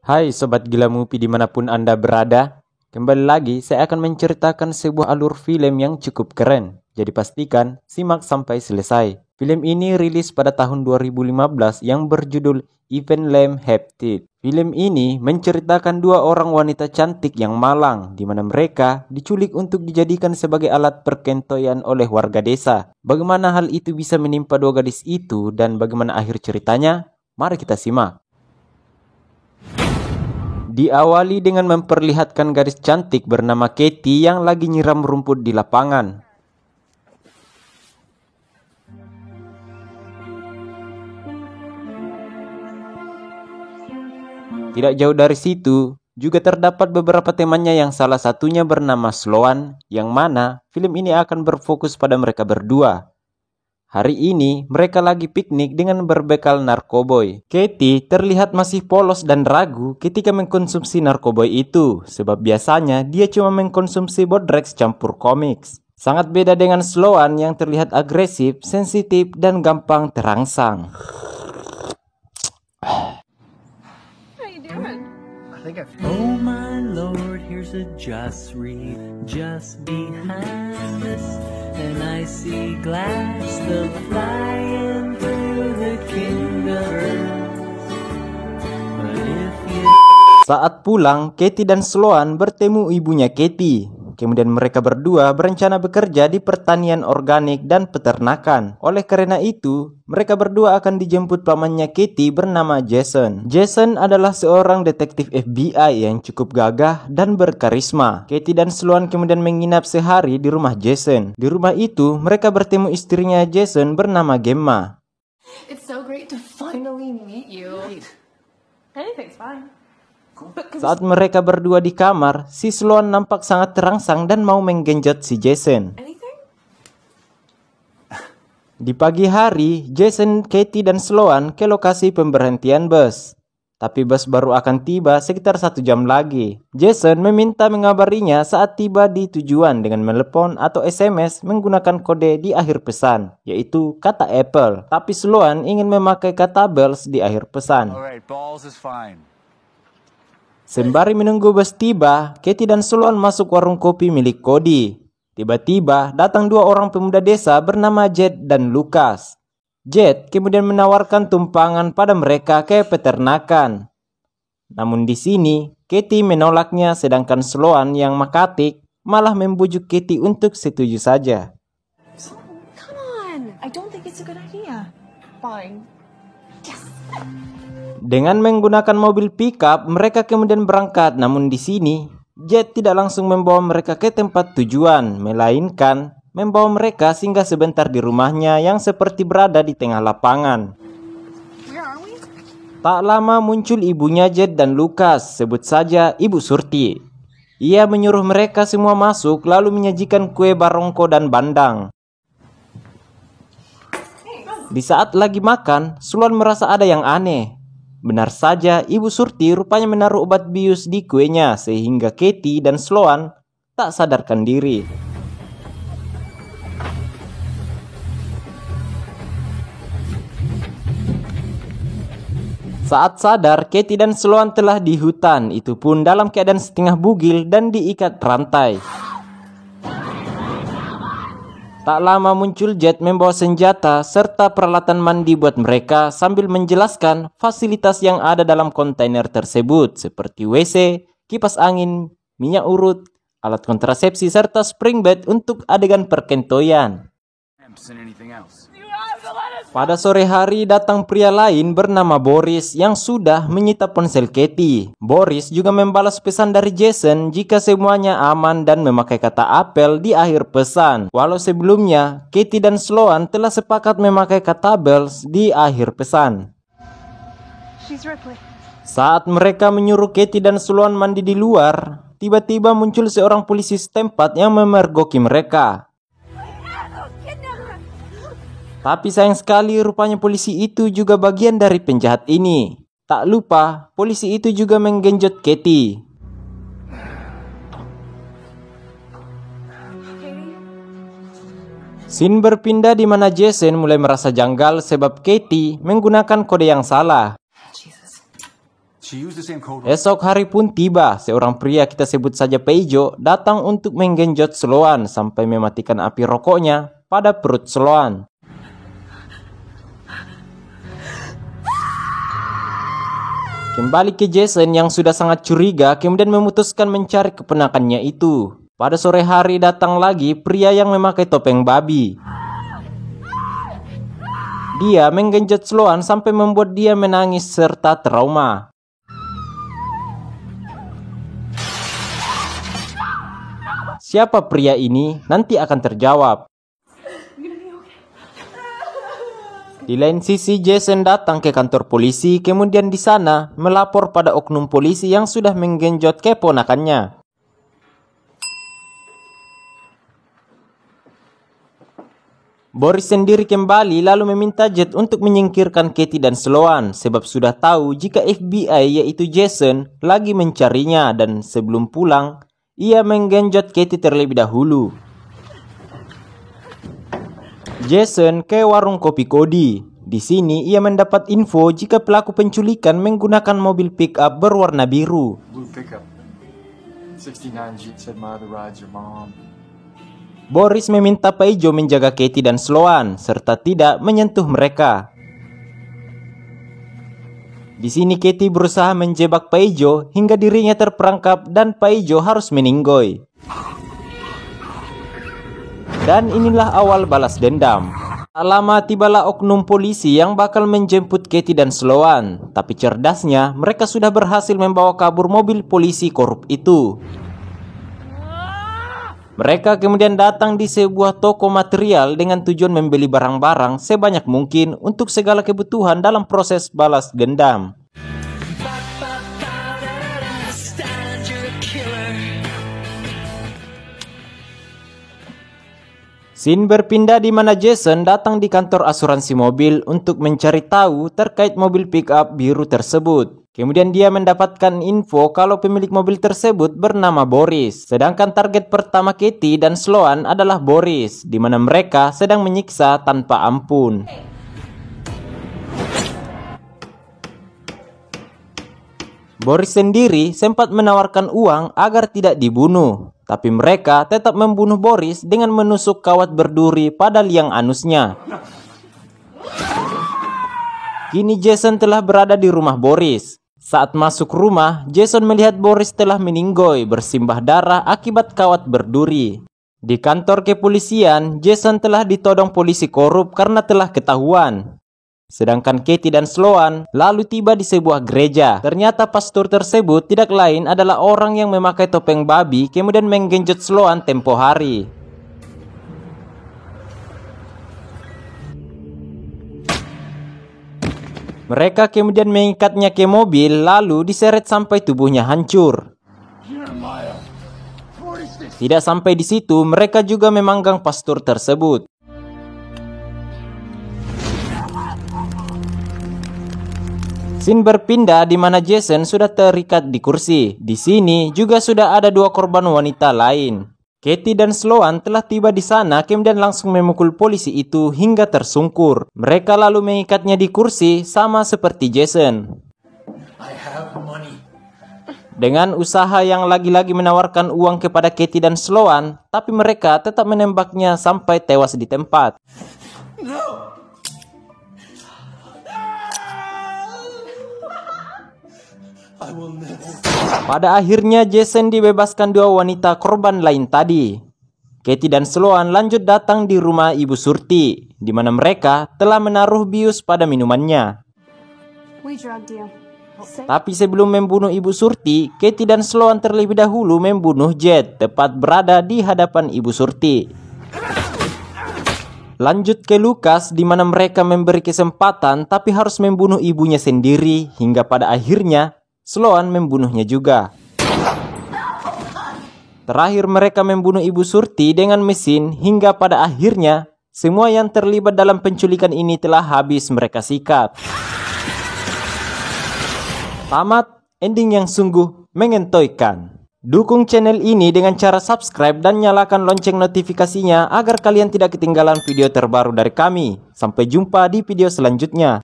Hai Sobat Gila Movie dimanapun Anda berada. Kembali lagi saya akan menceritakan sebuah alur film yang cukup keren. Jadi pastikan simak sampai selesai. Film ini rilis pada tahun 2015 yang berjudul Even Lame Hapted. Film ini menceritakan dua orang wanita cantik yang malang, di mana mereka diculik untuk dijadikan sebagai alat perkentoyan oleh warga desa. Bagaimana hal itu bisa menimpa dua gadis itu dan bagaimana akhir ceritanya? Mari kita simak. Diawali dengan memperlihatkan gadis cantik bernama Katie yang lagi nyiram rumput di lapangan. Tidak jauh dari situ, juga terdapat beberapa temannya yang salah satunya bernama Sloan, yang mana film ini akan berfokus pada mereka berdua. Hari ini, mereka lagi piknik dengan berbekal narkoboy. Katie terlihat masih polos dan ragu ketika mengkonsumsi narkoboy itu, sebab biasanya dia cuma mengkonsumsi bodrex campur komiks. Sangat beda dengan Sloan yang terlihat agresif, sensitif, dan gampang terangsang. Oh my lord, here's a just read just behind us, and I see glass the flying through the kingdom. But if you... Saat pulang, Katie dan Sloan bertemu ibunya Katie. Kemudian mereka berdua berencana bekerja di pertanian organik dan peternakan. Oleh karena itu, mereka berdua akan dijemput pamannya Katie bernama Jason. Jason adalah seorang detektif FBI yang cukup gagah dan berkarisma. Katie dan Sloan kemudian menginap sehari di rumah Jason. Di rumah itu, mereka bertemu istrinya Jason bernama Gemma. It's so great to finally meet you. Anything's fine. Saat mereka berdua di kamar, si Sloan nampak sangat terangsang dan mau menggenjot si Jason. Di pagi hari, Jason, Katie, dan Sloan ke lokasi pemberhentian bus. Tapi bus baru akan tiba sekitar 1 jam lagi. Jason meminta mengabarinya saat tiba di tujuan dengan menelepon atau SMS menggunakan kode di akhir pesan, yaitu kata Apple. Tapi Sloan ingin memakai kata Bells di akhir pesan. Alright, balls is fine. Sembari menunggu bus tiba, Katie dan Sloan masuk warung kopi milik Cody. Tiba-tiba datang dua orang pemuda desa bernama Jed dan Lucas. Jed kemudian menawarkan tumpangan pada mereka ke peternakan. Namun di sini, Katie menolaknya sedangkan Sloan yang makatik malah membujuk Katie untuk setuju saja. Come on. I don't think it's a good idea. Fine. Yes. Dengan menggunakan mobil pickup, mereka kemudian berangkat. Namun di sini, Jet tidak langsung membawa mereka ke tempat tujuan, melainkan membawa mereka singgah sebentar di rumahnya yang seperti berada di tengah lapangan. Where are we? Tak lama muncul ibunya Jet dan Lucas, sebut saja Ibu Surti. Ia menyuruh mereka semua masuk lalu menyajikan kue barongko dan bandang. Di saat lagi makan, Sloan merasa ada yang aneh. Benar saja, Ibu Surti rupanya menaruh obat bius di kuenya sehingga Katie dan Sloan tak sadarkan diri. Saat sadar, Katie dan Sloan telah di hutan, itu pun dalam keadaan setengah bugil dan diikat rantai. Tak lama muncul Jet membawa senjata serta peralatan mandi buat mereka sambil menjelaskan fasilitas yang ada dalam kontainer tersebut seperti WC, kipas angin, minyak urut, alat kontrasepsi serta spring bed untuk adegan perkentoyan. Pada sore hari datang pria lain bernama Boris yang sudah menyita ponsel Katie. Boris juga membalas pesan dari Jason jika semuanya aman dan memakai kata apel di akhir pesan. Walau sebelumnya Katie dan Sloan telah sepakat memakai kata bells di akhir pesan. Saat mereka menyuruh Katie dan Sloan mandi di luar, tiba-tiba muncul seorang polisi setempat yang memergoki mereka. Tapi sayang sekali rupanya polisi itu juga bagian dari penjahat ini. Tak lupa, polisi itu juga menggenjot Katie. Scene berpindah di mana Jason mulai merasa janggal sebab Katie menggunakan kode yang salah. She used the same code. Esok hari pun tiba, seorang pria kita sebut saja Peijo datang untuk menggenjot Sloan sampai mematikan api rokoknya pada perut Sloan. Kembali ke Jason yang sudah sangat curiga, kemudian memutuskan mencari keponakannya itu. Pada sore hari datang lagi pria yang memakai topeng babi. Dia menggenjot Sloan sampai membuat dia menangis serta trauma. Siapa pria ini? Nanti akan terjawab. Di lain sisi, Jason datang ke kantor polisi, kemudian di sana melapor pada oknum polisi yang sudah menggenjot keponakannya. Boris sendiri kembali lalu meminta Jet untuk menyingkirkan Katie dan Sloan sebab sudah tahu jika FBI yaitu Jason lagi mencarinya dan sebelum pulang ia menggenjot Katie terlebih dahulu. Jason ke warung kopi Cody. Di sini ia mendapat info jika pelaku penculikan menggunakan mobil pick-up berwarna biru. Blue pickup. 69 Jeep said my other ride's your mom. Boris meminta Peijo menjaga Katie dan Sloan serta tidak menyentuh mereka. Di sini Katie berusaha menjebak Peijo hingga dirinya terperangkap dan Peijo harus meninggoy. Dan inilah awal balas dendam. Tak lama tibalah oknum polisi yang bakal menjemput Katie dan Sloan. Tapi cerdasnya mereka sudah berhasil membawa kabur mobil polisi korup itu. Mereka kemudian datang di sebuah toko material dengan tujuan membeli barang-barang sebanyak mungkin untuk segala kebutuhan dalam proses balas dendam. Scene berpindah di mana Jason datang di kantor asuransi mobil untuk mencari tahu terkait mobil pick-up biru tersebut. Kemudian dia mendapatkan info kalau pemilik mobil tersebut bernama Boris. Sedangkan target pertama Katie dan Sloan adalah Boris, di mana mereka sedang menyiksa tanpa ampun. Boris sendiri sempat menawarkan uang agar tidak dibunuh. Tapi mereka tetap membunuh Boris dengan menusuk kawat berduri pada liang anusnya. Kini Jason telah berada di rumah Boris. Saat masuk rumah, Jason melihat Boris telah meninggoy bersimbah darah akibat kawat berduri. Di kantor kepolisian, Jason telah ditodong polisi korup karena telah ketahuan. Sedangkan Katie dan Sloan lalu tiba di sebuah gereja. Ternyata pastor tersebut tidak lain adalah orang yang memakai topeng babi kemudian menggenjot Sloan tempo hari. Mereka kemudian mengikatnya ke mobil lalu diseret sampai tubuhnya hancur. Tidak sampai di situ, mereka juga memanggang pastor tersebut. Scene berpindah di mana Jason sudah terikat di kursi. Di sini juga sudah ada dua korban wanita lain. Katie dan Sloan telah tiba di sana kemudian langsung memukul polisi itu hingga tersungkur. Mereka lalu mengikatnya di kursi sama seperti Jason. I have money. Dengan usaha yang lagi-lagi menawarkan uang kepada Katie dan Sloan, tapi mereka tetap menembaknya sampai tewas di tempat. No. I will never. Pada akhirnya Jason dibebaskan dua wanita korban lain tadi. Katie dan Sloan lanjut datang di rumah Ibu Surti, di mana mereka telah menaruh bius pada minumannya. We drugged you. Tapi sebelum membunuh Ibu Surti, Katie dan Sloan terlebih dahulu membunuh Jet, tepat berada di hadapan Ibu Surti. Lanjut ke Lucas, di mana mereka memberi kesempatan tapi harus membunuh ibunya sendiri, hingga pada akhirnya Sloan membunuhnya juga. Terakhir mereka membunuh Ibu Surti dengan mesin hingga pada akhirnya semua yang terlibat dalam penculikan ini telah habis mereka sikat. Tamat, ending yang sungguh mengentoykan. Dukung channel ini dengan cara subscribe dan nyalakan lonceng notifikasinya agar kalian tidak ketinggalan video terbaru dari kami. Sampai jumpa di video selanjutnya.